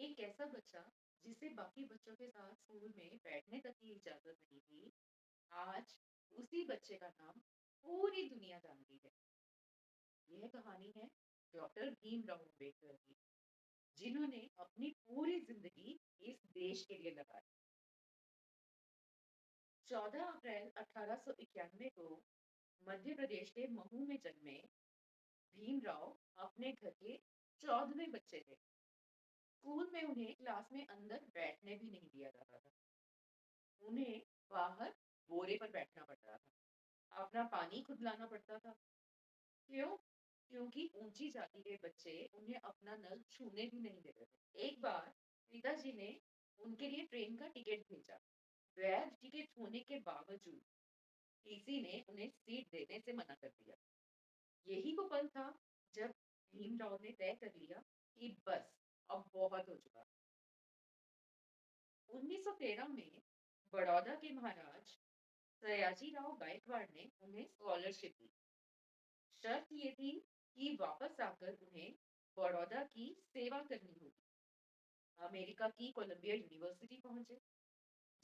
एक ऐसा बच्चा जिसे बाकी बच्चों के साथ स्कूल में बैठने तक की इजाजत नहीं थी, आज उसी बच्चे का नाम पूरी दुनिया जानती है। यह कहानी है डॉक्टर भीमराव अम्बेडकर की, जिन्होंने अपनी पूरी जिंदगी इस देश के लिए लगा दी। 14 अप्रैल 1891 को मध्य प्रदेश के महू में जन्मे भीमराव अपने घर के 14वें बच्चे थे। स्कूल में उन्हें क्लास में अंदर बैठने भी नहीं दिया जाता था। उन्हें बाहर बोरे पर बैठना पड़ता था। अपना पानी खुद लाना पड़ता था। क्यों? क्योंकि ऊंची जाति के बच्चे उन्हें अपना नल छूने भी नहीं देते थे। एक बार पिताजी ने उनके लिए ट्रेन का टिकट भेजा। वैध टिकट होने के बावजूद टीसी ने उन्हें सीट देने से मना कर दिया। यही वो पल था जब भीमराव ने तय कर लिया कि बस अब बहुत हो चुका। 1913 में बड़ौदा के महाराज सयाजीराव गायकवाड़ ने उन्हें स्कॉलरशिप दी। शर्त ये थी कि वापस आकर उन्हें बड़ौदा की सेवा करनी होगी। अमेरिका की कोलंबिया यूनिवर्सिटी पहुंचे,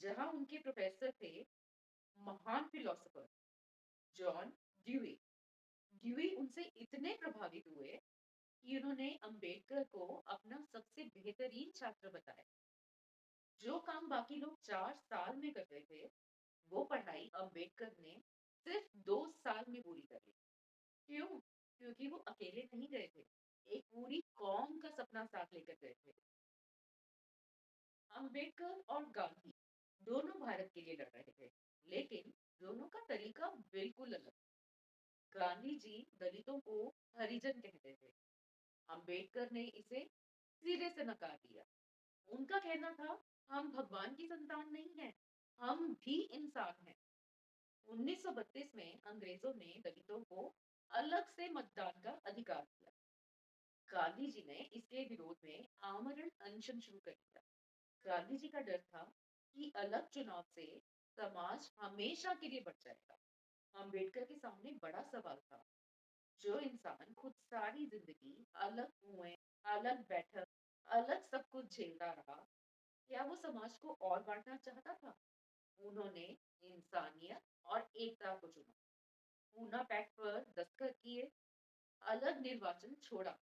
जहां उनके प्रोफेसर थे महान फिलोसोफर जॉन ड्यूई। ड्यूई उनसे इतने प्रभावित हुए कि उन्होंने अंबेडकर को अपना सबसे बेहतरीन छात्र बताया। जो काम बाकी लोग 4 साल में करते थे, वो पढ़ाई अंबेडकर ने सिर्फ 2 साल में पूरी कर ली। क्यों? क्योंकि वो अकेले नहीं गए थे, एक पूरी कौम का सपना साथ लेकर गए थे। अंबेडकर और गांधी दोनों भारत के लिए लड़ रहे थे, लेकिन दोनों का तरीका बिल्कुल अलग। गांधी जी दलितों को हरिजन कहते थे। अंबेडकर ने इसे सिरे से नकार दिया। उनका कहना था, हम भगवान की संतान नहीं हैं, हम भी इंसान हैं। 1932 में अंग्रेजों ने दलितों को अलग से मतदान का अधिकार दिया। गांधी जी ने इसके विरोध में आमरण अनशन शुरू कर दिया। गांधी जी का डर था कि अलग चुनाव से समाज हमेशा के लिए बढ़ जाएगा। अंबेडकर के सामने बड़ा सवाल था, जो इंसान खुद सारी जिंदगी अलग कुएं, अलग बैठक, अलग सब कुछ झेलता रहा, क्या वो समाज को और बांटना चाहता था? उन्होंने इंसानियत और एकता को चुना। पूना पैक्ट पर दस्तखत किए, अलग निर्वाचन छोड़ा,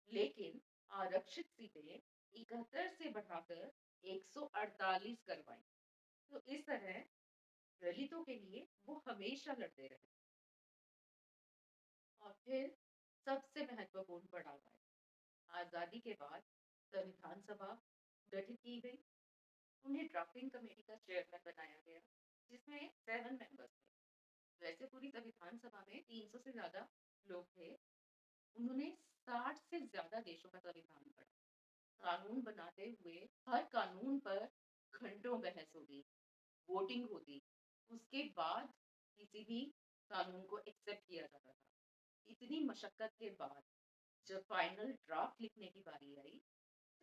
लेकिन आरक्षित सीटें 71 से बढ़ाकर 148 करवाई। तो इस तरह दलितों के लिए वो हमेशा लड़ते रहे। और फिर सबसे महत्वपूर्ण पड़ाव आया। आजादी के बाद संविधान सभा गठित की गई। उन्हें ड्राफ्टिंग कमेटी का चेयरमैन बनाया गया, जिसमें 7 मेंबर्स थे। वैसे पूरी संविधान सभा में 300 से ज्यादा लोग थे। उन्होंने 60 से ज्यादा देशों का संविधान पढ़ा। कानून बनाते हुए हर कानून पर घंटों बहस होगी, वोटिंग होती, उसके बाद किसी भी कानून को एक्सेप्ट किया जाता था। इतनी मशक्कत के बाद जब फाइनल ड्राफ्ट लिखने की बारी आई,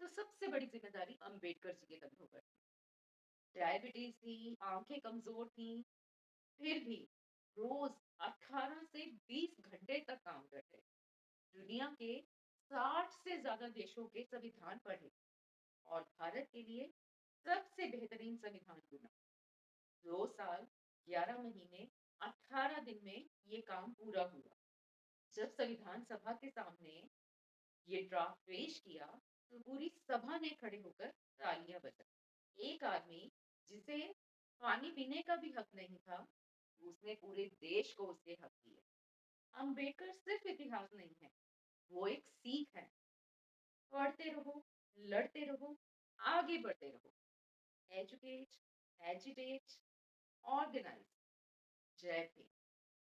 तो सबसे बड़ी जिम्मेदारी अंबेडकर जी के कंधों पर थी। डायबिटीज थी, आंखें कमजोर थी, फिर भी रोज 18 से 20 घंटे तक काम करते, दुनिया के 60 से ज्यादा देशों के संविधान पढ़े और भारत के लिए सबसे बेहतरीन संविधान चुना। 2 साल 11 महीने 18 दिन में ये काम पूरा हुआ। जब संविधान सभा के सामने ये ड्राफ्ट पेश किया, तो पूरी सभा ने खड़े होकर तालियां बजाई। एक आदमी जिसे पानी पीने का भी हक नहीं था, उसने पूरे देश को उसके हक दिए। अंबेडकर सिर्फ इतिहास नहीं है, वो एक सीख है। पढ़ते रहो, लड़ते रहो, आगे बढ़ते रहो। Educate, agitate, organise. जय भीम।